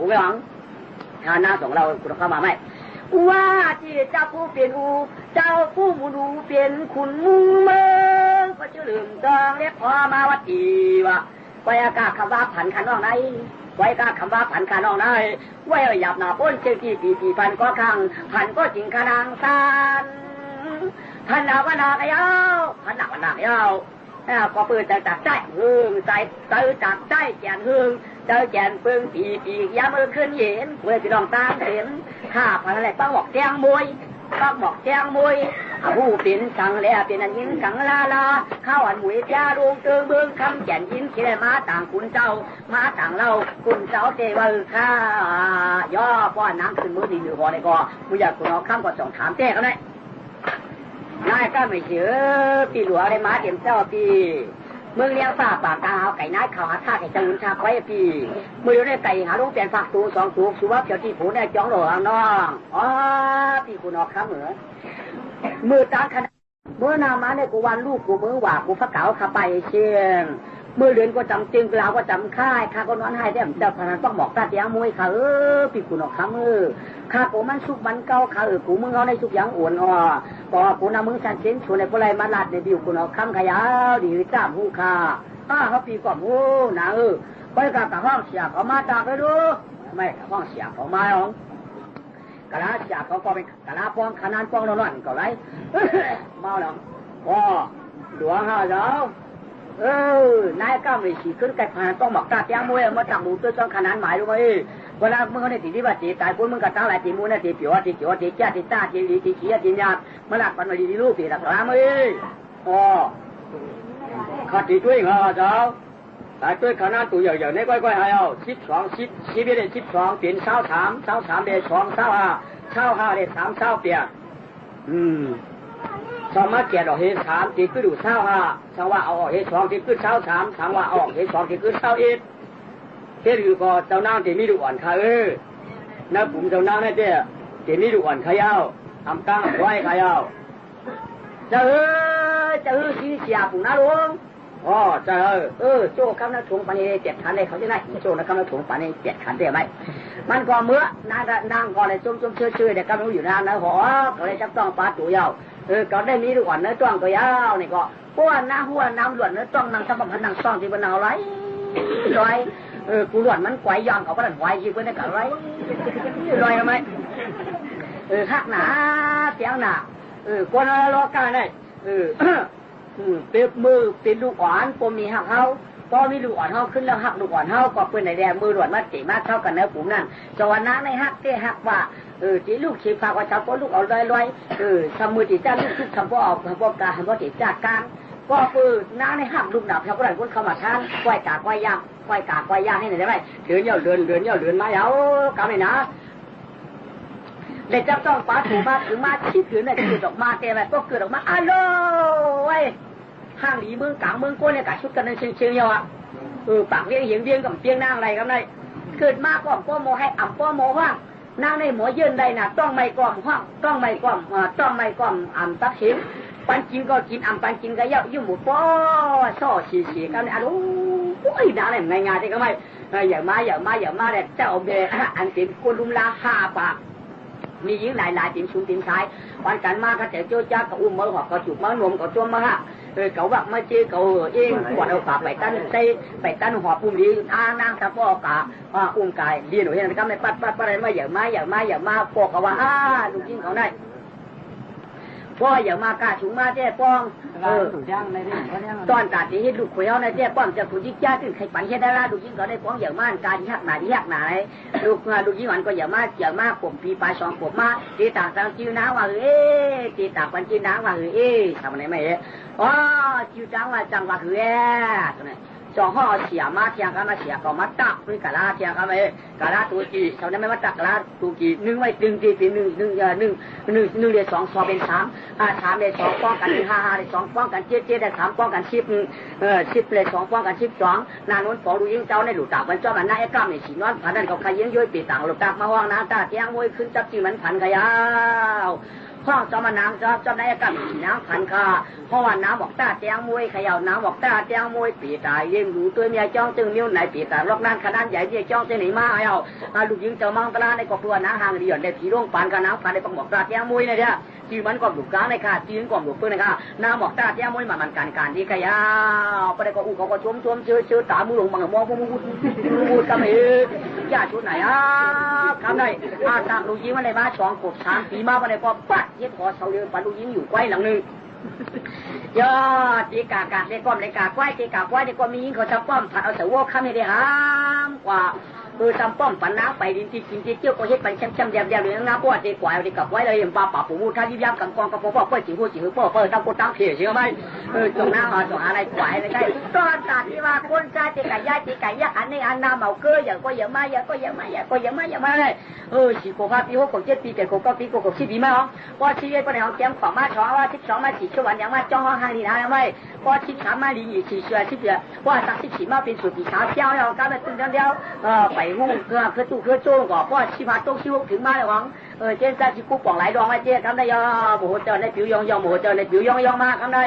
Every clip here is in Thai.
ไม่หวังถ้าหน้าสองเราคุณเข้ามาไหมว่าที่เจ้าผู้เปลี่ยนอูเจ้าผู้มูดูเปลี่ยนขุนมุงเมืองก็จะลืมจองเล็บพอมาวัดอีวะไว้อากาศคำว่าผันขันน้องไหนไว้อากาศคำว่าผันขันน้องไหนไว้หยับหน้าป้นเจ้ากี่พันก็ครั้งผันก็จริงขนางซานพันหนักว่าหนักยาวพันหนักว่าหนักยาวก็ปืนจากใจหึงใจเตอจากใจแกนหึงเจอแกนปืนปียามือขึ้นเห็นเวทีลองตามเห็นข้าพันอะไรป้าบอกแจ้งมวยป้าบอกแจ้งมวยผู้เป็นสังแลเป็นอันยินสังลาข้าวอันหมวยจ้าดวงเติงเบื้องคำแก่นยินเชื่อมาต่างคุณเจ้ามาต่างเราคุณเจ้าเจว่าข้าย่อป้อนน้ำขึ้นมือดีมือพอเลยก็มึงอยากคุณเอาข้ามก็ส่งถามแจ้กันได้นายก็ไม่เชื่อปีหลวงอะไรมาเตรียมเจ้าปีเมืองเลี้ยงฝ้าปากตาเอาไก่น้อยเขาหาท่าไก่จังหุนชาไว้ปีมือได้ไก่หาลูกเปลี่ยนฝากตูสองตูสุว่าเกี่ยวที่ผูได้จ้องหลวงน้องอ๋อพี่คุณออกข้ามเหมือมือตาขนาดเมื่อนามาเนี่ยกูวันลูกกูมือว่ากูฟักเก๋าขับไปเชียงมือเดือนก็จำจึงเราก็จำค่ายข้าก็นอนให้ได้เจ้าพนันต้องบอกตาเตียงมวยเขาพี่คุณออกข้ามมือข้ากูมันสุกมันเก่าข้ากูมึงเอาในสุกยังอ้วนอ๋อก็กูนำมึงสันเซนชวนในพวกไรมาลัดในบิวคุณออกข้ามขยาวดีจ้าผู้ข้าเขาปีก่อนโอ้นะไปกับห้องเสียเขามาจากไปดูไม่ห้องเสียเขามาหรอกกะลาเสียเขาก็เป็นกะลาป้องขนาดป้องนอนก็ไรเมาหรอกอ๋อหลวงห้าเจ้านายก้าวไม่ฉีขึ้นไก่พานต้องบอกตาเตียงมวยมาจับหมูตัวจ้องขนาดหมายรู้ไหมเวลามึงเขาในตีที่ว่าตีตายปุ๊บมึงก็ตั้งหลายตีมูเนี่ยตีเปียวตีเขียวตีแก่ตีตาตีดีตีขี้ตีหยาบมาหลักปันมาดีลูกตีหลักหลามอ๋อขัดตีด้วยเหรอเจ้าแต่ด้วยขนาดตัวใหญ่ๆในก้อยๆให้เอา12เดือน12เปลี่ยน23เดือน2 25เดือน3เปลี่ยนสามารถเกี่ยวดอกเห็ด3ตีขึ้นดู25สังว่าเอาออกเห็ด2ตีขึ้น23สังว่าเอาออกเห็ด2ตีขึ้น21เฮ็ดอยู่ก็เจ้านางตีมีดูอ่อนค่ะนะผมเจ้านางเนี่ยตีมีดูอ่อนขยาวทำกลางไว้ขยาวจะชี้เสียปุ่นนะลุงอ๋อจะโจ้คำนั้นถุงปานนี้7 ขันเลยเขาจะได้โจ้นะคำนั้นถุงปานนี้7 ขันได้ไหมมันก็เมื่อนางก่อนเลยจุ่มเชื่อเด็กก็รู้อยู่นานนะหอเขาเลยจับต้องปลาตัวยาวก็ได้มีดูอ่อนเนื้อจ้องตัวยาวนี่ก็เพราะว่าหน้าหัวน้ำหลวนเนื้อจ้องนางสมบัตินางซ่องที่บนเอาไรร้อยกูหลวนมันไกวย่องเขาก็ดันไกวยิ่งกว่าในกันไรร้อยทำไมหักหนาเสียงหนาคนละล้อกันได้เปียบมือเป็นลูกอ่อนผมมีหักเขาพอมีลูกอ่อนเขาขึ้นแล้วหักลูกอ่อนเขาก็เป็นในแดงมือหลวนมาตีมาเท่ากันเนื้อผมนั่นจวนน้าในหักเตะหักว่าจีลูกชีฟ้าว่าชาวพ่อลูกเอาลอยทำมือจีจ้าลูกทุกทำพ่อออกทำพ่อกาทำพ่อจีจ้ากลางก็คือน้าในหักลูกดับชาวพ่อหลายคนเข้ามาทานกล้วยกากล้วยย่างให้หน่อยได้ไหมเดือนเดือนมาแล้วกำเลยนะเด็กจับต้องปลาถูมาถึงมาชี้ถือเนี่ยเกิดออกมาแกแบบก็เกิดออกมาอ้าวห้างหลีเมืองกลางเมืองก้นเนี่ยกัดชุดกันในเชียงเยาะปากเวียงกับเตียงนางอะไรกันเลยเกิดมาก่อมป้อโมให้อ่ำป้อโมห้างนางในหมอยืนได้น่ะต้องไม่ก่อมห้างต้องไม่ก่อมอ่ำตักชิมปันกินก็กินอ่ำปันกินก็เยอะยุ่งหมดป้อซ่อฉีกันเนี่ยโอ้ยน่าอะไรง่ายๆที่ก็ไม่อย่ามาเนี่ยเจ้าเบะอันเป็นกุลุมลา5 ปากมีหญิงหลายติ่มชุนติ่มชายวันกันมาก็แต่โจ้จ้าก็อุ้มมือหอกก็จุกมือนวมก็จ้วมมาฮะเขาว่ามาเจ๊เขาเองกวาดเอาฝากไปตั้นหัวปุ่มดีนางทับพ่อกะอุ้มกายเรียนหนูเห็นนะครับไม่ปัดอะไรมาอย่ามาพวกเขาว่าลูกยิงเขาได้พ่ออย่ามากล้าฉุงมาเจ๊ป้องตอนตัดที่ลูกขวยเอาในเจ๊ป้องจะถูกยิงจ้าถึงใครปั่นแค่ได้ละลูกยิงเขาได้ป้องอย่ามาการยักหนาลูกยิงหวันก็อย่าผมปีปลาย2 ผมมาตีตากสังจิ้วน้าว่าตีตากปันจิ้วน้าว่าทำอะไรไม่อ๋อจิ้วจังว่าตัวนี้จองห่อเสียมาเทียงกันมาเสียก็มาตักด้วยกะลาเทียงกันไปกะลาตัวจีเขาเนี่ยไม่มาตักกะลาตัวจี1 ไว้1 จีเป็น1 เดือน2 ซอเป็น3 3 เดือน2ป้องกัน5 เดือน2ป้องกัน7 เดือน3ป้องกัน10 10 เดือน2ป้องกัน12นาโน้นฝอดูยิงเจ้าในหลุดตากมันเจ้ามันน่าไอ้กล้ามเนี่ยสีนอนผ่านนั่นเขาขยิงย้อยปีต่างหลุดตากมาว่างน้าตาเทียงมวยขึ้นจับจีมันผันขยาว ห้องจอมานางจอมนายกรรมน้ำพันคาเพราะว่าน้ำบอกตาเตียงมวยขย่าน้ำบอกตาเตียงมวยปีตายยิ้มดูตัวเมียจ้องจึงนิ้วไหนปีตาลอกนั้นขนาดใหญ่เนี่ยจ้องจะหนีมาเอาลูกยิงเจ้ามังตลาในกบตัวน้าห่างเดียวในผีร่วงปานกับน้ำพันในปังบอกตาเตียงมวยเนี่ยจีมันก็หลุดกลางเลยค่ะจีนก็หลุดปืนเลยค่ะน้ำบอกตาเตียงมวยมันการที่ขย่าไปได้ก็อู้เขาก็ชมเชื่อตามือลงมังมองมูดกันเองญาติชุดไหนคำไหนตามลูกยิงมาในบ้านสองกบ3 ปีมาในพอปัดเย็ดคอเสาเรือปัดลูกยิงอยู่ไว้หลังนึงยอดตีกากาในก้อมในกากไว้ตีกากไว้ในก้อมมียิงเขาจะป้อมผัดเอาเสาวข้ามไม่ได้ห้ามกว่าทำป้อมฝันน้ำไปดินจริงเกี่ยวก็เฮ็ดไปช้ำแดงๆเลยนะพวกตีกวายตีกับไว้เลยอย่างปลาป่าปูมูท่าที่ย่ำกับกองกับพวกจิ๋วตั้งกดตั้งเขี่ยเชื่อไหมตรงหน้าตรงอะไรกวายอะไรได้ตอนตัดที่ว่าคนชาตีไก่ย่าอันนี้อันน้ำเมาเกลืออย่างก็เยอะมากเลย4 ขวบ5 ปี6 ขวบ7 ปี7 ขวบ9 ปี9 ขวบ10 ปีมาอ๋อพอชีวิตคนในห้องแก้มของมาช้อว่า12 มา4 ชั่ววันอย่างว่าจ้องห้องห้างนี่นะไม่พอ13 มาลี4 ชั่ว10 เดือนว่า34 มาเป็นสุดที่ขาเที่ยวแล้วก็ไปตึงเดียวไปงูคือตู้คือโจ้ก็พอ15 ต้น16 ถึงมาแล้วหวังเจ้าจะกู้ป่องหลายดองไว้เจ้าทำได้ยอโอ้โหเจ้าในผิวยองโอ้โหเจ้าในผิวยองมากทำได้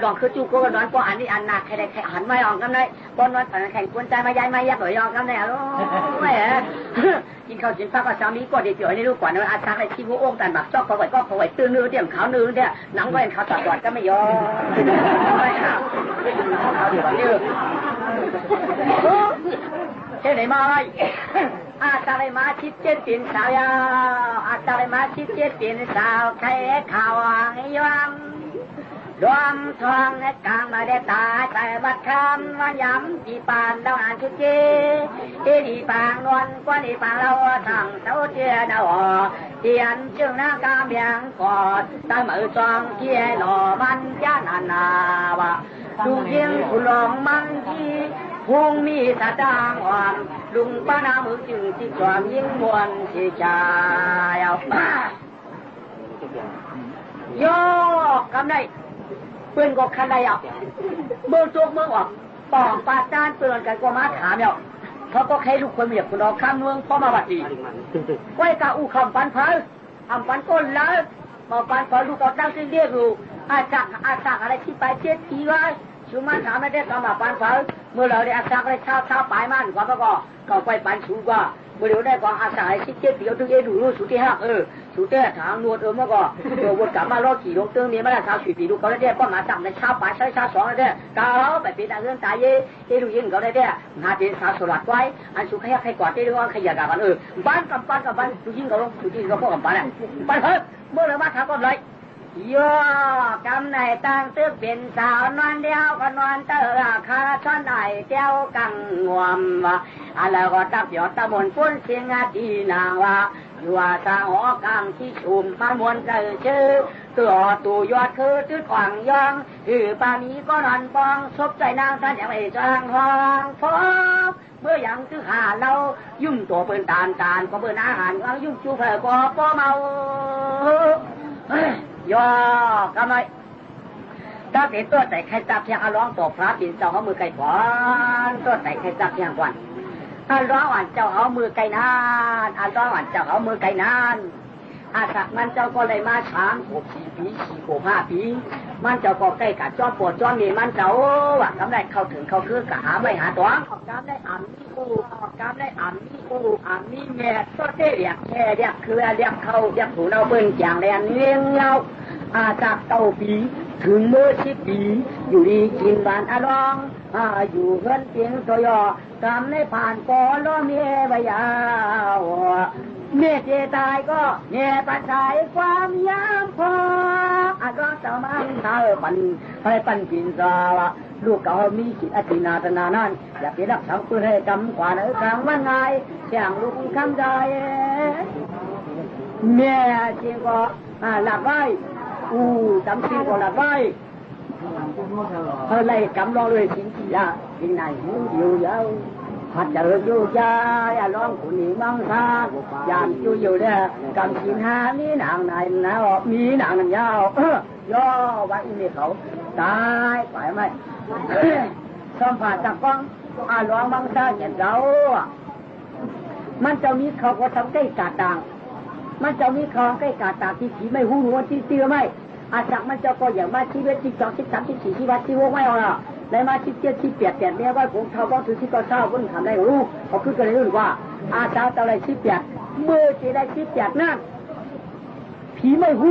ลองคือจู่ก็นอนก็อันนี้อันหนักใครหันไม่ออกกันเลยบนวันแข่งกวนใจมาย้ายไม่ยักหน่อยยองกันเลยโอ้ยกินข้าวกินปลาก็สามีก็เดี๋ยวนี่ลูกกว่านั้นอาชาในที่หัวองค์แต่แบบชอบเขาไว้ตื้นเนื้อเดี่ยมขาวเนื้อเนี่ยหนังไว้ขาวตอดก็ไม่ยอมไม่ค่ะเขาเดี๋ยวนี้เช่นไหนมาไอาตาเลยมาชิดเจ็ดปีนสาวยาวอาตาเลยมาชิดเจ็ดปีนสาวใครข่าวให้ยอมดวงทองในกลางมาได้ตาแต่บัดคำว่าย้ำที่ปานดาวอ่านชุดเจดีปางนวลกว่าดีปางเราทั้งเท้าเทียดาวเทียนจึงหน้ากาเบียงกอดตั้งมือจองเทียหล่อมันย่านานาวะดูยิงผู้ลองมันที่พุงมีตาจางอ่อนลุงป้านามือจึงที่ความยิ่งมวนที่ชายเอาโยกคำไหนเพื่อนก็คันใดอ่ะเมื่อโจกเมื่อออกป่องปาดด้านเตือนกันก็มาถามเนี่ยเขาก็แค่ลูกคนเมียคุณน้องข้ามเมืองพ่อมาบัดดีไว้กะอู่คำปันเพลปันก้นแล้วมาปันเพลลูกก็ตั้งชื่อเรียกอยู่อาจักอะไรที่ไปเจ็ดทีไว้ชูมันถามไม่ได้ก็มาปันเพลเมื่อเราได้อาจักอะไรเช้าปลายมันก็ไปปันชูว่าเมื่อเดี๋ยวได้ก็อาศัยชิดเจ็ดปีเอาถึงดูรู้สุดที่ห้าสุดที่ทางนวดเมื่อก่อนวนกลับมารอขี่ลงเตื้องนี้ไม่ได้ชาวสุดปีดูเขาได้ป้อนมาจับในเช้าปลายเช้า2ได้ก้าวไปเป็นเรื่องตายดูยิงเขาได้งานเป็นสาวสลัดไว้อันสุดแค่กอดได้ด้วยขยันกันบ้านกับบ้านดูยิงเขาลงดูยิงเขาพวกกับบ้านบ้านเฮ้ยเมื่อเรามาทำก็เลยย่อกำไหนตั้งตึกเป็นสาวนอนเดียวก็นอนเตอคาช้อนไหนเจ้ากังงวมอะไรก็ตับหยอดตะมนปุ้นเสียงดีนางว่าอยู่สาหอกลางที่ชุมมามวนเจอชื่อตัวตูยอดคือตื้อขวางยองปามีก็นอนปองซบใจนางท่านอย่างไอ้จางห้องพบเมื่อยังตื้อหาเรายุ่งตัวเปิ่นตาลก็เปิ่นอาหารยุ่งจูเผยก็ป้อเมาย่อกำไรถ้าเป็นตัวใส่ไข่จับเพียงร้องต่อพระปิ่นเจ้าเอามือไก่ก่อนตัวใส่ไข่จับเพียงก่อนร้องหวานเจ้าเอามือไก่นานร้องหวานเจ้าเอามือไก่นานสักมันเจ้าก็เลยมาช้าง4 ปี4 ขวบ5 ปีมันเจ้าก็ใกล้กับจ้อปวดจ้อมีมันเจ้าว่ากำไรเข้าถึงเขาคือกะหาไม่หาตัวกำได้กำได้มีแม่ตัวเตี้ยแค่เรียกคือเรียกเขาเรียกผูเราเบิ่งจางแรงเลี้ยงเราจาก9 ปีถึงเมื่อ10 ปีอยู่ดีกินหวานอรองอยู่เงินเพียงตัวยอกำได้ผ่านก่อล้อเมียใบยาวเมียเจตายก็เมียปัจจัยความยามพอก็เจ้ามันเธอปันปินซาลูกเก่ามีจิตอธินาธนานั่นอยากไปรักษาปืนให้กำกว่าในกลางวันไงเสียงลูกคำใจเมียจริงก็หลับไว้จำสิ่งก็หลับไว้เลยกำลองเลยสิ่งที่ยากสิ่งไหนหูอยู่ยาวพัดจะเลิกอยู่ยาอย่าร้องคนนี้มังซายามอยู่เนี่ยกำกินหามีหนังไหนนะมีหนังนั่นยาวย่อไว้นี่เขาตายไปไหมสัมผัสจากกล้องร้องมังซาเห็นเรามันจะมีเขาก็ทำใกล้กาต่าง มันจะมีคลองใกล้กาตาที่ผีไม่หูหนวดที่เตือไม่อาจักมันจะก็อย่างมาชีวิตที่2 13 14ชีวิตที่วงไม่เอาละในมาชี7ที่8แต่เนี่ยว่าผมเท่าบ้องถือที่ก็เศร้าบนทำได้รู้เขาคือกันเลยรู้ว่าอาจารย์อะไร18เมื่อจะได้18นั่นผีไม่หู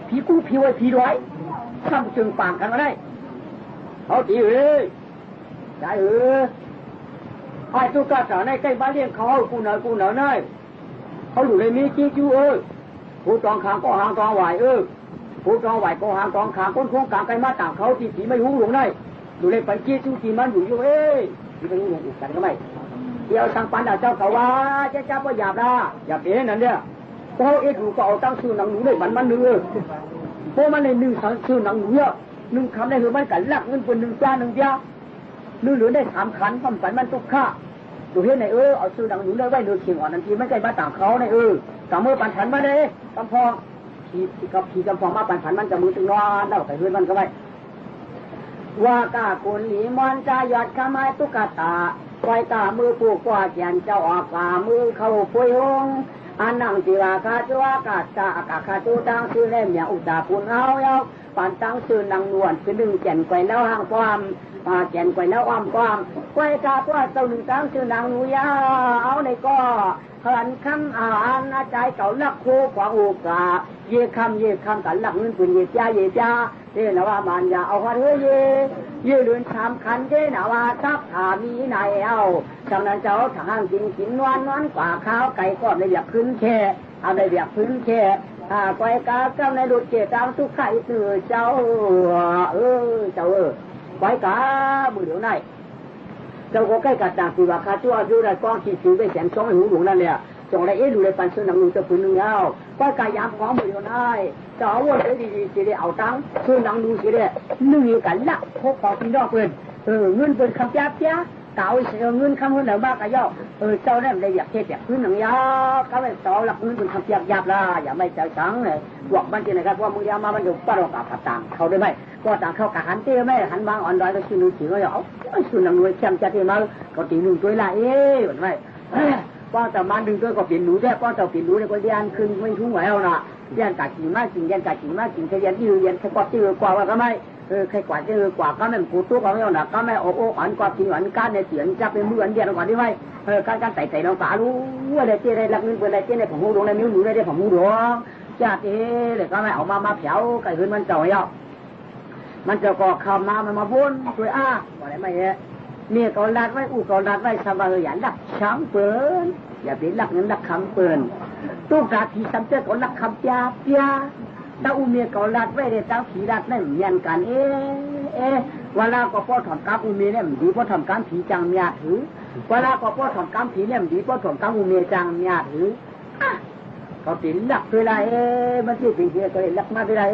ผีกู้ผีไว้ผีร้อยทำจึงป่างกันมาได้เขาตีใจไอ้ตุ๊กตาในใกล้บ้านเลี้ยงเขากูหน่อยได้เขาอยู่ในมีจี้จูผู้ตองขางก็หางตองไหวผู้ตองไหวก็หางตองขางก้นโค้งกลางไกลมาต่างเขาที่ผีไม่หูหลงได้อยู่ในไปจี้จูที่มันอยู่ที่ไม่หูหลงกันก็ไม่เดี๋ยวทางปันเจ้าเขาว่าเจ้าก็หยาบละหยาบเอ๋นั่นเนี่ยเขาดูก็เอาตั้งชื่อหนังหนูเลยมันนึงเพราะมันใน1ชื่อหนังหนูเยอะ1คำได้คือมันกันลักเงินเป็น1 จ้า1 เดียวเหลือได้3 ขันความฝันมันตุกข้าดูเห็นในเอาซื้อดังหนูเลยไว้เนื้อเขียงอ่อนทันทีไม่ใช่บ้าต่างเขาในกำมือปั่นผันมาเลยกำพองขี่กำพองมาปั่นผันมันจะมือตึงนอนแล้วใส่เพื่อนมันก็ไม่ว่ากาคนหลีมอนจะหยอดขมายตุ๊กตาไว้ตามือปูกว่าเจียนเจ้าออกกามือเข้าปุยหงอันนั่งจีราคาจัวกาตาอากาคาจูตังซื้อเล่มอย่างอุตาปุนเอาปั่นตั้งซื้อนางนวลคือ1แก่นไกวแล้วห่างความแก่นไกวแล้วอ้อมความไกวกาว่าเจ้า1ตั้งซื้อนางหนูยาเอาในก็หันคำอาณาใจเก่าลักโคกว่าอุกาเย่คำกันลักเงินปืนเย่จ้าเจ้าว่ามันอย่าเอาหัวเย่เรือน3 ขันเจ้าว่าทับถามีนายเอาจากนั้นเจ้าทางกินนวลกว่าข้าวไก่ก็ได้อยากขึ้นแค่เอาได้อยากขึ้นแค่ไกวกาเจ้าในดุจเจตามทุกข์ไข่ตื่นเจ้าไกวกามือเดี๋ยวไหนเจ้าก็ใกล้กัดต่างตัวคาจั่วอยู่ในกองขี้ผิวไปแสงช่องให้หูหลงนั่นแหละจงได้ดูในปันซื้อหนังนูจะปืน1เอาไกวกายามของมือเดี๋ยวไหนเจ้าวนได้ดีๆสิได้เอาตังซื้อหนังนูสิได้1กันละพกของพี่น้องเพิ่นเงินเป็นคำจ้าเก่าเสียเงินคำเงินเหนือมากก็ย่อเจ้าเนี่ยได้อยากเทศอยากพื้นหนังยาเขาไม่ต่อหลักเงินเป็นคำหยาบละอย่าไม่ใจสังเลยบอกมันจริงนะครับว่ามือยามามันอยู่ป้าเรากับต่างเขาได้ไหมก็ต่างเข้ากับหันเตี้ยไม่หันบางอ่อนดอยก็ชื่อนุ่งสีก็เอาชื่อหนังนุ่งเข้มจัดที่มาก็ตีนุ่งตัวละเหมือนไหมป้าแต่มันดึงตัวก็เปลี่ยนหนูได้ป้าแต่เปลี่ยนหนูเนี่ยก็เรียนขึ้นไม่ทุ่งไหวเอาน่ะเรียนกาจีมากจริงเรียนกาจีมากจริงเรียนที่เรียนแค่กว่าที่กว่าว่าก็ไม่ใครกว่าจะกว่าก็ไม่กูตัวก็ไม่เอาหนักก็ไม่โอ้อันกว่าที่อันการในเสียงจะเป็นมืออันเดียวกว่าที่ไม่การไต่เราป่ารู้ว่าได้เจ๊ได้รับเงินเปิดได้เจ๊ในผมหูดวงในมิ้วหนูได้ผมหูดวงจัดเลยก็ไม่เอามาเผาไก่ขึ้นมันเจ่อยมันจะก่อคำมาบุญช่วยอะไรไม่เนี่ยก็รัดไว้ก็รัดไว้สบายอย่างดักช้างเปิลอย่าเป็นหลักเงินดักคำเปิลตู้กาทีซ้ำเจ้าก็รักคำเปียถ้าอุ้มเมียเกาลัดไว้ได้ตั้งผีรัดนั่นยันกันเวลาก็พ่อถอนกำอุ้มเมียเนี่ยดีพ่อถอนกำผีจังเมียถือเวลาก็พ่อถอนกำผีเนี่ยดีพ่อถอนกำอุ้มเมียจังเมียถือเขาติดหลักเวลามันที่เป็นเพียก็เลยหลักมาเวลา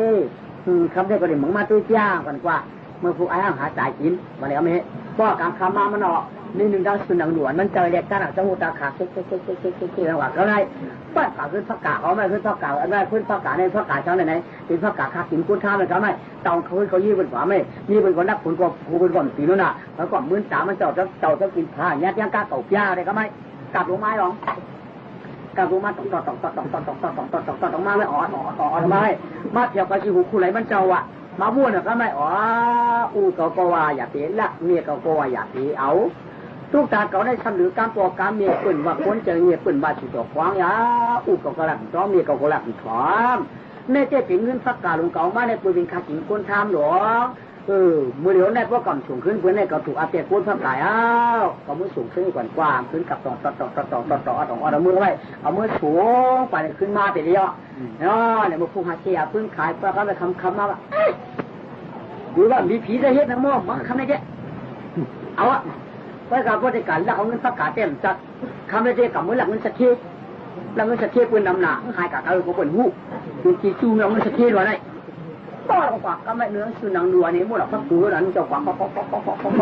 คำได้ก็เลยหมองมาตัวจ้ากันกว่าเมื่อผู้อ้างหาจ่ายกินมาแล้วไม่พ่อกางคำมามันออกนี่1ดังสุนัขหนวดมันเจอเด็กกันจมูกตาขาดเช็คระหว่างก็ได้ป้าขาขึ้นพักกาเขาไม่ขึ้นพักกาอะไรขึ้นพักกาในพักกาเช้าไหนเป็นพักกาขาดกินกุ้งท่ามันก็ไม่เต่าเขายี่เป็นกว่าไม่นี่เป็นคนนักผลก็ครูเป็นคนสีนู่นน่ะแล้วก็มื้อ3มันเจ้าจะกินผ้ายัดยังกาเก่าย่าอะไรก็ไม่กลับลงไม้หรอกกลับลงมาตอกมาไม่อ่อนไม่มาเที่ยวไปชิวคู่ไหลมันเจ้าอ่ะมาบ้วนก็ไม่ก็ว่าอย่าเปลี่ยนละเมียก็ว่าอย่าเปลี่ยนเอาทุกตาเขาได้ทำหรือการปอกการเมียปืนว่าคนเจอเมียปืนว่าฉุดขวางยาก็หลักจ้อเมียก็หลักถอนในเจ้าผิงเงินพักกาลงเก่ามาในปืนเป็นขาดหินคนทำหรอมือเดียวในพวกก่อนสูงขึ้นเพื่อนในก็ถูกอาเปียก้นพักกายก็มือสูงขึ้นกว่าความขึ้นกับต่อมือไว้เอามือสูงไปขึ้นมาไปเดียวเนี่ยมือผู้หาเสียพื้นขายปลาก็เลยคำมาว่าดูว่ามีผีจะเฮ็ดน้ำมันมาคำนี้แกเอาไว้กับพวกเด็กกันแล้วเอาเงินพักกาเต็มจัดคำนี้แกกับมือหลักเงินสักทีหลักเงินสักทีปืนดำหนาหายกับเขาก็เป็นหูดูจีจูเอาเงินสักทีด้วยต่อกับก็ไม่เนื้อสุนังดัวนี่มั่วหลักพักตัวนั้นจะกว่า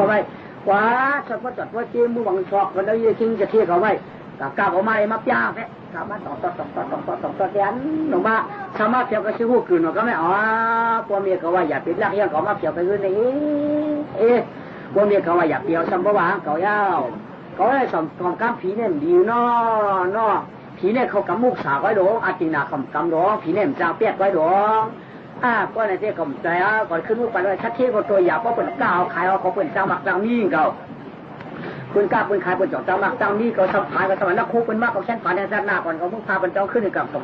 ไว้กว่าเฉพาะจัดว่าเจ้มือบังชอกกันแล้วยิ่งจริงจะเที่ยวเขาไว้กาบออกมาเลยมาย่าแค่กาบมาต่อแกนหนุ่มบ้าสามารถเที่ยวกับชิวคืนหนูก็ไม่พวกเมียเขาว่าอย่าปิดลักยังเขามาเที่ยวไปคืนนี่พวกเมียเขาว่าอย่าเที่ยวซ้ำเพราะว่าเขายาวเขาได้สมของก้ามผีเนี่ยดีเนาะ ผีเนี่ยเขากำมุกสาวไว้หลงอาจินาคำกำหลงผีเนี่ยมันจางเปียกไว้หลงก็ในที่กำใจก่อนขึ้นมุกไปเลยชัดเที่ยวตัวหยาบเพราะเป็นก้าวขายเขาเป็นจางหมักจางนี่เขาคุณกล้าคุณขายเป็นจอกจางหมักจางนี่เขาทำขายกันสมัยนักคุกเป็นมากเขาแค่ผ่านแดนหน้าก่อนเขาพุ่งพาเป็นเจ้าขึ้นกับตก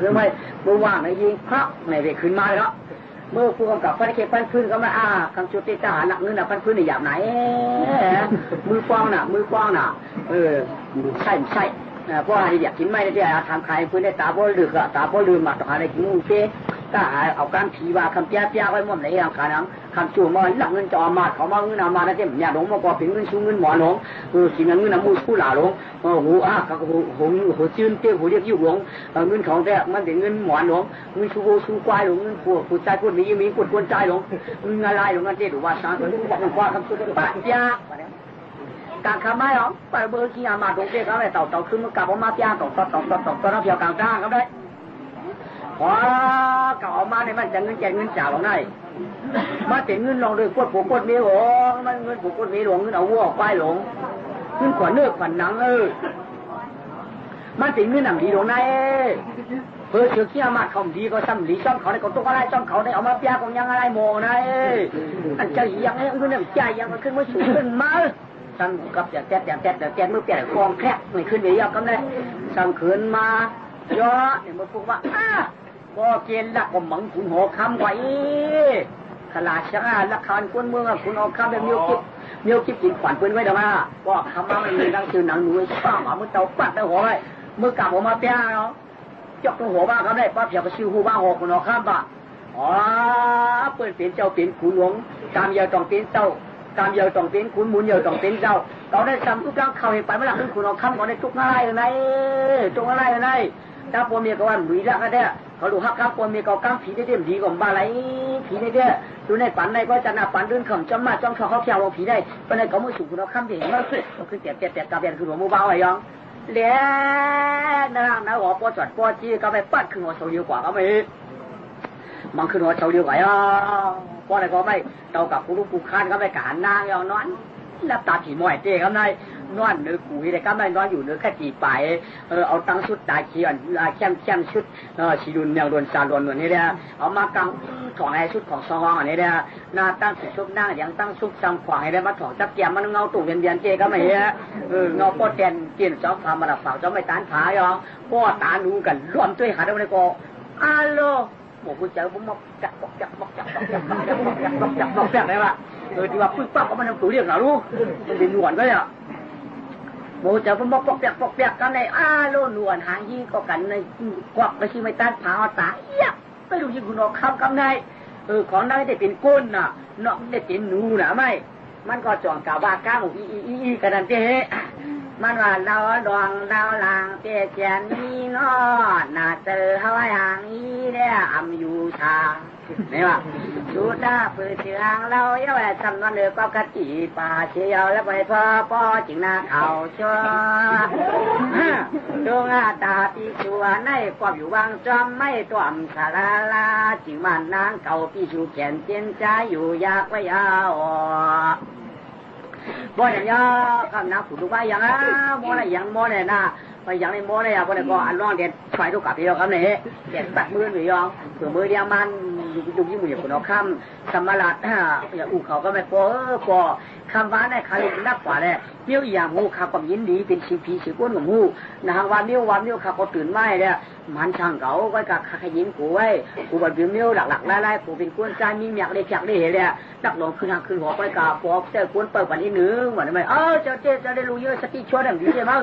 คือไม่มือว่างในยิงพระในเวขึ้นมาแล้วเมื่อผู้กำกับพันเขตพันพื้นก็มาคำจุติทหารหนักเงินพันพื้นในหยาบไหนมือกว้างน่ะใช่เพราะอะไรอยากกินไม่ได้ทำขายพื้นได้ตาบ่ลืมตาบ่ลืมมาต่ออะไรกินงูเจ๊ก็เอาการผีว่าคำแก้ไว้หมดในอย่างการนั้นคำจู่มาหลักเงินจอมาเขามาเงินมาแล้วเจ๊หยาหลงมาก่อเป็นเงินชูเงินหมอหลงกินเงินน้ำมูสู้หลาหลงหูหูจืนเตี้ยหูเรียกยุ่งหลงเงินของแต่มันเป็นเงินหมอหลงเงินชูควายหลงเงินผู้ใจพูดมีกดกวนใจหลงเงินอะไรหลงเงินเจ๊ดูว่าสารคนว่าคำจู่ปะยาการคำไม่หรอกไปเบอร์ขี้อามาตรงเจ๊เขาเลยเต่าขึ้นมือกลับออกมาย่าตกน้ำเพียวกลางจ้างครับได้พอเก่าออกมาเนี่ยมันจะเงินจ่าลงได้มาถึงเงินลงด้วยกดมีหลงมันเงินกดมีหลงเงินเอาวัวควายหลงเงินขวัญเนื้อขวัญหนังมาถึงเงินหนังดีลงได้เพื่อเชื่อขี้อามาเขาดีก็ซ้ำดีซ้ำเขาได้ก็ตุ๊กอะไรซ้ำเขาได้เอามาย่าของยังอะไรโมได้อันเจ้ายังไงเงินเนี่ยใจยังมันขึ้นมาสูงขึ้นมาสั่งกับแจกมือเปียกฟองแคบไม่ขึ้นไปยากกันเลยสั่งขืนมาเยอะเนี่ยมาพูดว่าก็เกณฑ์ละก็มังคุณหัวคำไว้ขลาดช่างละครคนเมืองคุณเอาคำเป็นเมียวกิ๊บกินขวัญปืนไว้เดี๋ยวมาก็คำว่ามันมีดังชื่อหนังหนูป้าหมาเมื่อเตาปัดได้หัวไว้เมื่อกลับออกมาเปี้ยเนาะจกตัวหัวบ้าเขาได้ป้าเพียบไปชื่อหูบ้าหกคนเอาข้ามบ้าเปิดเป็นเจ้าเป็นขุนหลวงตามยาวต้องเป็นเจ้าตามเยาวต้องเป็นขุนหมุนเยาวต้องเป็นเจ้าเราได้ทำทุกอย่างเข้าไปเมื่อไหร่คุณเอาคำเขาได้ทุกง่ายเลยทุกง่ายเลยถ้าพวกเมียก็ว่าหนุ่ยละก็ได้เขาดูฮักครับพวกเมียก็กำผีได้เต็มดีกว่าบ้าไรผีได้เด้อดูในฝันในก็จะหน้าฝันเดินขำจำมาจ้องเขาเขียวผีได้เป็นในเขาไม่สูงคุณเอาคำเด่นมากขึ้นก็คือแตะกับแบนคือหัวมือเบาไอ้ยังเลี้ยนะหัวปอจอดปอจี้ก็ไปปัดขึ้นหัวเสาเดียวกว่าก็ไม่มันขึ้นหัวเสาเดียวกว่าเพราะอะไรก็ไม่เตากับผู้ลูกผู้ค้านก็ไม่กะหันนางเอานอนแล้วตาผีมวยเจ๊ครับนายนอนเนื้อกุยเลยครับนายนอนอยู่เนื้อแค่จีไปเอาตั้งชุดตาเขียนเข้มชุดสีดุนแนวดวนซาดวนนี่เนี่ยเอามากางของไอ้ชุดของซองอันนี้เนี่ยหน้าตั้งชุดนั่งอย่างตั้งชุดซ้ำขวางให้ได้มาถอดจับแกมมันเงาตุ่มเวียนเจ๊ก็ไม่เงี้ยเงาป้อแกนเกี่ยนจ้องฟ้ามาดับฝ่าจ้องไม่ตานผายอ๋อป้อตาหนูกันรวมด้วยหาได้เลยก็อัลโหลบอกคุณเจ้าผมบอกจับได้ป่ะที่ว่าปึ๊บปั๊บก็มันทำตัวเรียกหนาลูกมันเป็นหนวดก็เนี่ยบอกเจ้าผมบอกปอกแปกกันเลยโลหนวดหางยี่ก็กันในกวักไปชี้ไม่ตัดผาตาไม่รู้ยิ่งคุณออกคำในของนั้นได้เป็นก้นน่ะเนาะได้เป็นหนูน่ะไม่มันก็จ่องกาบ้าก้าของอีกันนั่นเจ๊มันว่าเราดวงดาวลางเตี้ยแจนนี่นอน่าเจอเฮาอย่างนี้เนี่ยอำอยู่ทางนี่ว่าชุดหน้าเปิดเสียงเราเยาว์จำนวนเดือก็กะจีป่าเชียวแล้วไปพ่อป้อจิงนาเขาชัวดวงตาปีชัวในความอยู่วางจอมไม่ตัวมสาลาจิงมันนางเก่าปีชูแขนเจนใจอยู่ยากไว้ยาวบ่อย่างยาคำนักผู้ดูว่าอย่างโมอะไรอย่างโมเนี่ยนะไปอย่างในโมเนี่ยพอเนี่ยก็อันร้องเด็ดไฟทุกกับเดียวครับเนี่ยเด็ดตัดมือหรือยองเผื่อมือเดียวมันยุบยิ่งมืออย่างคนเอาคำสมรัตอย่างอู่เขาก็ไม่พอคำว่าในคารินักกว่าเลยเมี่ยวอย่างงูขับกับยินดีเป็นชีพีชีก้นของงูนางวันเมี่ยวขับก็ตื่นไม้เนี่ยมันช่างเก่าก็กับขยินกูไว้กูแบบเมี่ยวหลักไล่กูเป็นก้นใจมีเมียได้จักได้เห็นเลยนักลงขึ้นทางขึ้นหัวไปกับพอเจ้าก้นเปิดวันนี้หนึ่งวันนี้ไม่จะได้รู้เยอะสติช่วยดังดีใช่ไหม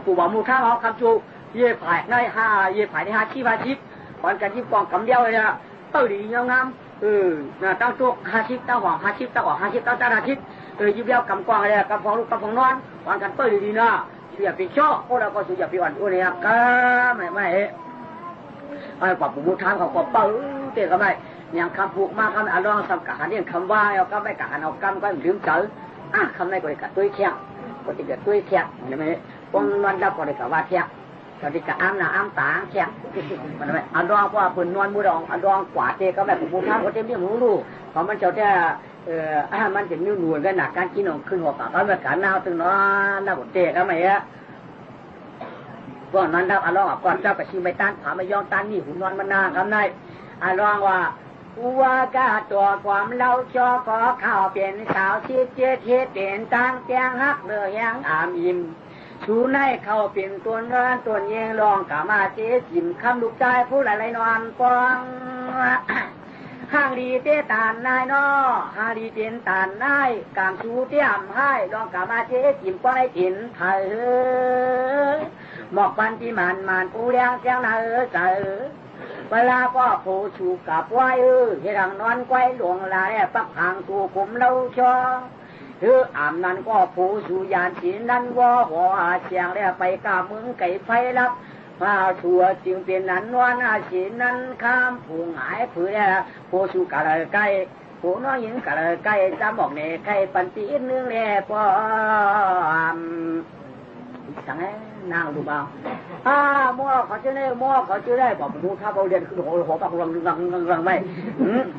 กูบอกมูข้างเขาคำจูเย่ผ่ายใน5ชีพก่อนกันที่กองกำเดียวเลยนะดีงามตั้งตัว50ตั้งหวัง50ตั้งออก50ตั้ง50ยิบเดียวกำกองอะไรกำฟองลูกกำฟองนอนวางกันดีนะอย่าไปชอบพวกเราก็สุอย่าไปอ่อนอุ้ยเนี่ยก็ไม่ไอ้ปอบมูข้างเขาก็เตะกันไม่อย่างคำพูดมากคำอารมณ์สำคัญเนี่ยคำว่าเอาก็ไม่กะหันเอากำก็ลืมเจอคำไหนก็ได้กะตุ้ยเที่ยงก็จะเกิดตุ้ยเที่ยงเห็นไหมปองนอนดับก็ได้กะว่าเที่ยงก็ได้กะอ้ามตาเที่ยงมันไม่อันรองว่าปืนนอนมือรองอันรองกวาดเตะก็แบบมูข้างก็เต็มที่มือรู้เพราะมันเจ้าแต่มันจะนิ้วหนวดกันหนักการกินของขึ้นหัวปากก็แบบการน่าตึงเนาะน่าบดเตะก็ไม่ ก่อนนั้นรับอารองก่อนเจ้าไปชิมไปต้านผาไม่ยองต้านนี่หุ่นนอนมันนาคำนายอารองว่าว่ากาตัวความเล่าชอขอข่าวเป็นสาวชีพเจ็ดเทศเป็นตั้งแจงฮักเดือยังอามอิ่มชูในเขาเป็นตัวร้านตัวเยงลองกามาเจ๊จิมคำลูกใจผู้หลายนอนกองห้างดีเตตานนายนอห้างดีเตียนตานนายกามชูเตี้ยมให้ลองกามาเจ๊จิมก็ได้ถินไทยหมอกปันที่มันปูเลี้ยงเสียงนาเจอเวลาก็โผชูกับไว้เฮรังนอนไว้หลวงลายปักหางตูคุมเล่าชออ่ำนั้นก็ผู้สุยานสีนั้นว่าหัวเสียงแล้วไปกามึงไก่ไฟรับมาชัวจึงเป็นนั้นวันอาชีนั้นข้ามผู้หายเผื่อผู้สุกะเลยไก่ผู้น้อยหญิงกะเลยไก่จะบอกเนี่ยไก่ปันตีนึงแหล่ปอมสั่งให้นางดูบ้างมั่วเขาจะได้มั่วเขาจะได้บอกผู้ท้าเขาเรียนขึ้นหัวปากรังไม่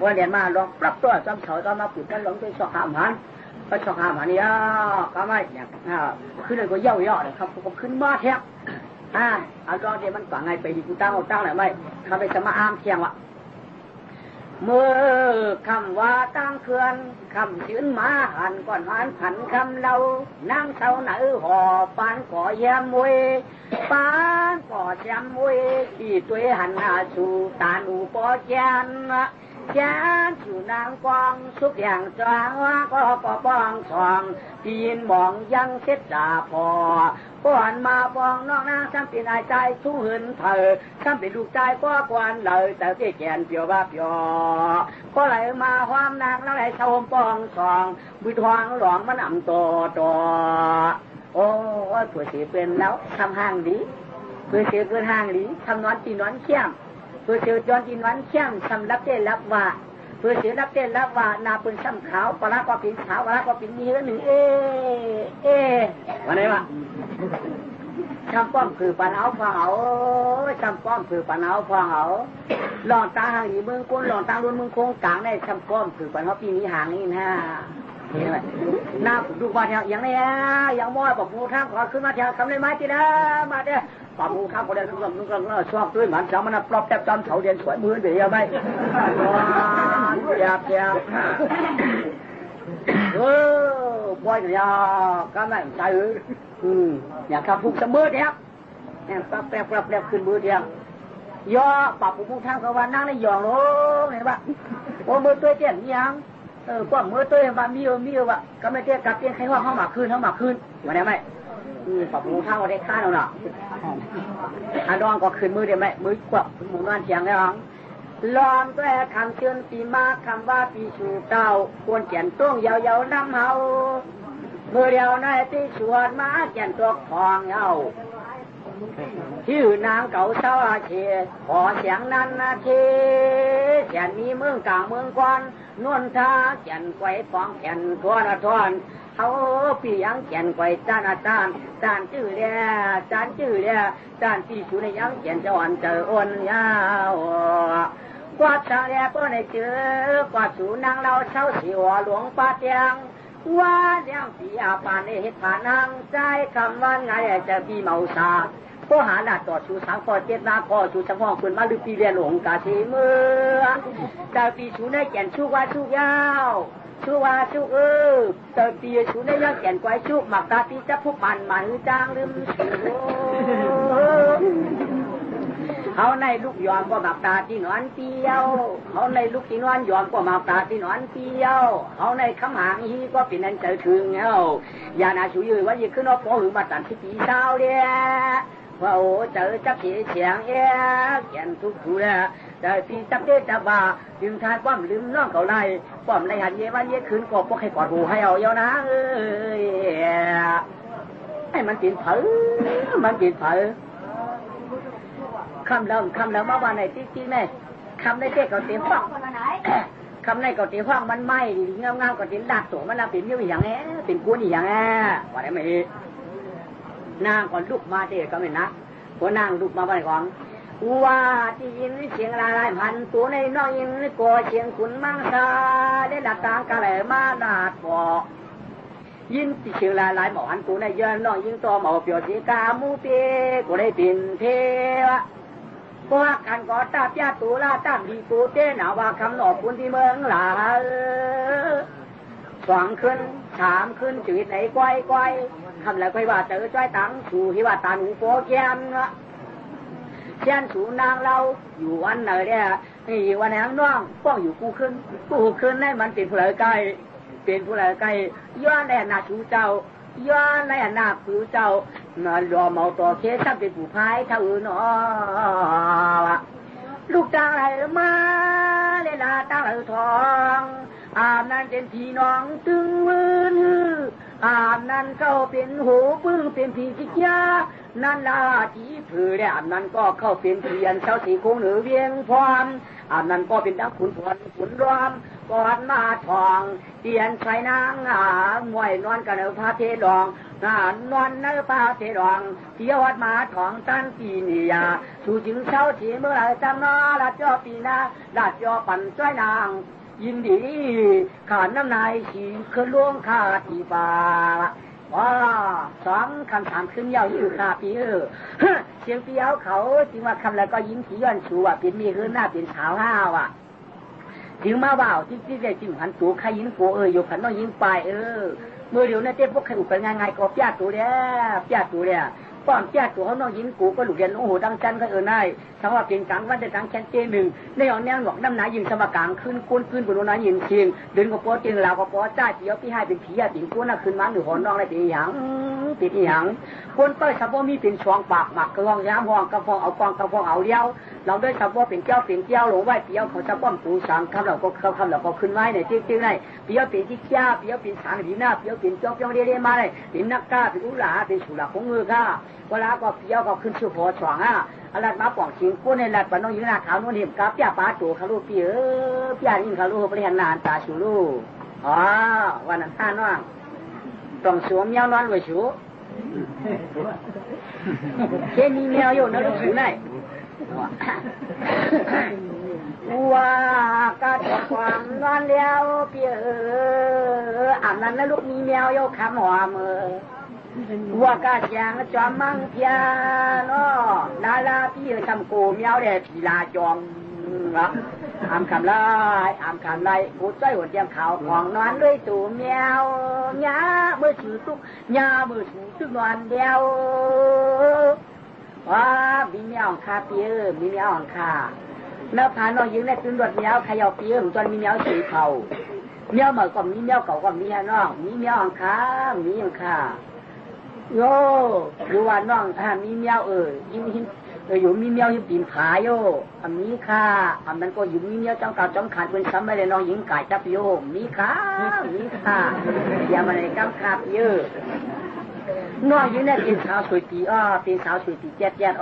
วันเรียนมาลองปรับตัวจำเฉาจำมาปุ๋ยกันลองไปสอบหามหันไปสอบหามหันเนี่ยก็ไม่เนี่ยขึ้นเลยก็เย่อเลยครับผมขึ้นมาแท้เอาตอนเดี๋ยวมันกว่าไงไปดีกูตั้งเอาตั้งไหนไม่เขาไปจะมาอ้ามเที่ยงวะเมื่อคำว่าตั้งเขื่อนคำชื้นมาหันก่อนหันผันคำเรานั่งเท่าไหนห่อปานก่อแยมมวยปานก่อแยมมวยที่ตัวหันหน้าสู่ตาหนูปอแจนแจนสู่นางกองสุกอย่างจางว่าก็ปอป้องสองปีนมองยังเส็จจ่าพอก่อนมาปองน้องนางซ้ำเป็นนายใจทุ่งหืนเธอซ้ำเป็นลูกใจก็กวนเลยแต่ที่แกนเปียวว่าเปียวก็ไหลมาความนางแล้วไหลชมปองสองบุทองหลวงมันอ่ำตัวโอ้ยเผื่อเสียเป็นแล้วทำห้างดีเผื่อเสียเป็นห้างดีทำนอนตีนอนเขี้ยมเผื่อเสียจอนตีนอนเขี้ยมทำรับเต้นรับว่าเพื่อเสียรับเต้นรับว่านาปืนซ้ำขาวปลาก็เป็นขาวปลาก็เป็นเนื้อหนึ่งวันไหนวะจำป้อมคือปานเอาฟังเอาจำป้อมคือปานเอาฟังเอาหลอนตาห่างอีเมืองก้นหลอนตาลุนเมืองโค้งกลางได้จำป้อมคือปานเขาปีนี้ห่างนี่นะนี่แหละน้าดูมาแถวอย่างนี้อย่างม้อยบอกมูท่าขอขึ้นมาแถวทำเลยไหมจีนะมาเด้อปมูท่าก็ได้นุ่งชอบด้วยมันจำมันปลอบแทบจำเขาเรียนสวยมือเดียวไปอยากบ่อยเนี่ยก็ไม่ใช่อยากทำพุกเสมอเนี่ยแปลขึ้นมือเดียวย่อปรับมุกทางเขาว่านั่งในหยองโลเห็นปะโอ้มือตัวเตี้ยนยังกว่ามือตัวว่ามีวะก็ไม่เตี้ยกับเตี้ยใครว่าเขาหมักคืนวันนี้ไหมปรับมุกทางเขาได้ค่าเราเนาะอันดองก็ขึ้นมือเดียวไหมมือกว่าหมู่งานเชียงแล้วลอมแก้คำเชิญปีมาคำว่าปีชูเต้าควรเขียนต้องยาวๆน้ำเฮาเมื่อเดียวในที่ชวนมาเขียนตัวทองเฮาชื่อนางเก่าเศร้าเชขอเสียงนั้นนะเชเขียนมีเมืองกลางเมืองกวนนวลท่าเขียนไว้ฟองเขียนทวนเอาปียังเขียนไว้จานชื่อเรียจานที่ชูในยังเขียนจะอ่อนเจออ่อนยาวกว่าชาแลก็ในเจอกว่าสูนางเราเช่าสิวหลวงป้าเตียงว่าเลี้ยงปีอาปานในเหตุผานางใจคำว่าไงจะปีเมาสาก็หาหน้าต่อชูสังพอเจ็ดนาพอชูสังห้องคุณมาลือปีเรียนหลวงกาทีเมื่อแต่ปีชูในแก่นชูว่าชูยาวชูว่าชูแต่ปีชูในยังแก่นไกวชูหมักตาตีจะพุกมันมาหือจางลืมชูเขาในลูกยอมก็หมักตาที่นอนเปียวเขาในลูกที่นอนยอมก็หมักตาที่นอนเปียวเขาในคำหางฮีก็เป็นนันเจอถึงเอ้าอย่าหนาชูยืนว่ายิ่งขึ้นนอกพอหรือมาตัดที่ปีเช้าเนี่ยว่าโอ้เจอจับเฉียงแก่นทุกข์เลยแต่ปีจับเด็ดจับบ่าดึงทานป้อมลืมน้องเขาไล่ป้อมในหันเย่วันเย่คืนก็พวกให้กอดหูให้เอาเยานะให้มันกินเผลคำแล้วมาว่าในที่แม่คำในเจ๊ก็เตรียมฟังคำในก็เตรียมฟังมันไม่ดีงามก็เตรียมดัดตัวมันเป็นอย่างนี้เป็นกุ้นอย่างนี้ว่าได้ไหมนางก่อนลุกมาเจ๊ก็ไม่นักพอนางลุกมาบ้านของว่าที่ยินเสียงลายพันตัวในน้องยินก่อเสียงขุนมังซาได้ดัดตางกะแหลมาดาดปอ ยินติเชื่อลายหมอหันกูในยันน้องยิงตัวหมอเปียวสีกามูเปียกูได้เป็นเทวะก็กันก็ตาเปียตูลาตามดีกูเต้หนาว่าคำหนอกคุณที่เมืองหลาสองขึ้นสามขึ้นชีวิตไหนก้อยก้อยคำแล้วก้อยว่าเจอจ้อยตังสู่ที่ว่าตาหนูโปแกนละเช่นสู่นางเราอยู่วันไหนเนี่ยนี่วันไหนน้องป้องอยู่กูขึ้นให้มันเป็นผู้ใหญ่ไกลเป็นผู้ใหญ่ไกลย้อนแน่นาชูเจ้าย้อนแน่นาผิวเจ้านอนรอเมาต่อเคสเป็นผู้พายเท่าอื่นลูกตาไหลมาเลลาตาไหลทองนั่นเป็นพี่น้องตึงมือนั่นเข้าเป็นหูปึ้งเป็นผีจิกยานั่นลาจีผือเนี่ยนั่นก็เข้าเป็นเพียนเช้าสีคงเหนือเวียงพรนั่นก็เป็นดังขุนพลขุนรอมก่อนมาทองเตียนใส่นางมวยนอนกันเนพาเทดองนอนเนพาเทดองเที่ยววัดมาทองตั้งปีนียาสู่จึงเช้าสีเมื่อไรจำนอลัดยอปีนาลัดยอปั่นจ้อยนางยินดีขาดน้ำนายสีขึ้นล่วงขาดที่ฟ้าว่าสองคำถามขึ้นยาวอยู่ขาปีเสียงเปียวเขาจริงว่าคำแล้วก็ยิ้มขี้ย้อนชูเป็นมีขึ้นหน้าเป็นสาวห้าวถึงมาว่าวที่ได้จริงหันตัวใครยิงโกอยู่ขันน้องยิงไปเมื่อเดี๋ยวนั้นเต้พวกใครอุปง่ายๆก็ป้าตัวเนี่ยป้อนป้าตัวเขาน้องยิงกูก็หลุดเรียนโอ้โหดังจันก็ได้ทั้งว่าเพียงกลางวันแต่กลางแค่เต้หนึ่งในอ่อนแนวหนวกน้ำหนายิงสมกลางขึ้นก้นขึ้นบนนั้นยิงเชียงเดินกับป้อเตียงลาวกับป้อจ้าเจียวพี่ให้เป็นผีติ่งก้นน่ะขึ้นมาหนึ่งหอนน้องอะไรเป็นอย่างติดอย่างคนเต้ยสับว่ามีเป็นช่วงปากหมักกระวองย้ำห้องกระฟองเอากองกระฟองเอาเลี้ยวเราได้สับว่าเป็นเจ้าหลงไหวเปียวเขาจะป้อมปูสังคำเราก็เขาคำเราก็ขึ้นไว้ในจิ้งในเปียวเป็นที่เจ้าเปียวเป็นสังดีหน้าเปียวเป็นจอบเปียวเรียมาเลยเป็นนักกล้าเป็นอุลาเป็นสุราของมือข้าเวลาก็เปียวก็ขึ้นชื่อหัวช่องอะไรมาป่องชิงกู้ในหลัดปนน้องยิงหน้าขาวนุ่นเห็นกับเปียป้าตัวเขาลูกเปียเปียยิงเขาลูกบริหารนานตาชูลูกวันนั้นท่าน้องต้องสวมเมียวนอนไว้ชูแค่มีเมียอยู่นั่นลูกชูไหนว่ากะตกความนอนเลี้ยวเปียอันนั้นนะลูกมีเมียอยู่คำหัวมือว่ากะยังจอมมังเพียนลาลาพี่ทำโกเมียวเด็ดพีลาจองอามคำไล่กูใจหัวเตียงขาวของนอนด้วยตัวเมียวหญ้าเมื่อถือตุกหญ้าเมื่อถือตุกนอนเดียวว่ามีเมียวคาเปียมีเมียวคาเนื้อผาน้องยิงในตื่นรถเมียวขยาวเปียจนมีเมียวสีเขาเมียวเหมือนกับมีเมียวเก่ากับมีน้องมีเมียวคามีอย่างคาโย่อยู่วันน้องมีเมียวยิงอยู่มีเมียวอยู่ปีนขาโย่มีค่ามันก็อยู่มีเมียวจังเก่าจังขาดเป็นซ้ำไม่ได้น้องยิงไก่จับโย่มีค่าอย่ามาในกำคาเยอะน้องยิงเนี่ยเป็นสาวสวยตีเป็นสาวสวยตีแจ๊ด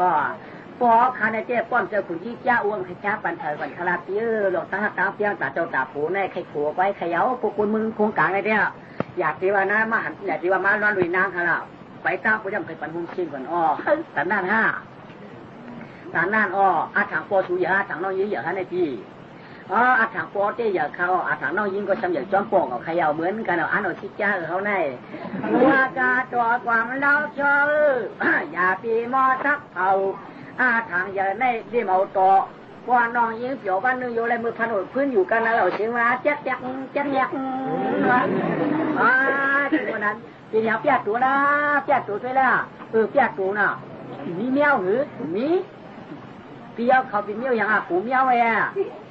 พอคาในเจ๊ป้อมเจอขุนที่เจ้าอ้วนขย้าปันเถอปันคาราเยอะหลอกตั้งตาเพียงตาเจ้าตาผูในใครขัวไว้ขย้าพวกคุณมึงคงกลางไอ้เนี่ยอยากที่ว่านะมาหันอยากที่ว่ามานอนลุยนางขนาดไปตามผู้จำเคยปันหุ่นชิงก่อนแต่ด้านตานนั่นอาถังปอสูอย่าถังน้องยิงอย่าในพี่อาถังปอเต้อย่าเขาอาถังน้องยิงก็ทำอย่างจ้อมป่องเอาขย่าเหมือนกันเอาชิจ้าเขาในว่ากาตัวความเล่าเชื่ออย่าปีมอทักเผาอาถังอย่าในริมเอาต่อว่าน้องยิงเปียวบ้านนึงอยู่ในมือถนนพื้นอยู่กันแล้วเราเชียงราเจ๊กถึงวันนั้นปีนี้เปียกตัวนะเปียกตัวด้วยละเปียกตัวน่ะมีเมียวหรือมีเปียวเขาเป็นเมียวอย่างกูเมียวไอ้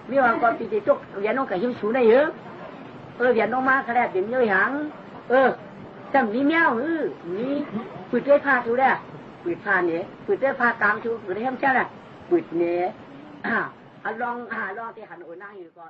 เมียวก็ปีติจุกเรียนน้องกับหิ้วชูได้เยอะเรียนน้องมาแค่เป็นเมียวอย่างแต่มีเมียวมีปืดเจ้าผ้าชูได้ปืดผ้าเนี่ยปืดเจ้าผ้ากลางชูปืดให้เจ้าน่ะปืดเนี่ยลองที่หันโอนั่งอยู่ก็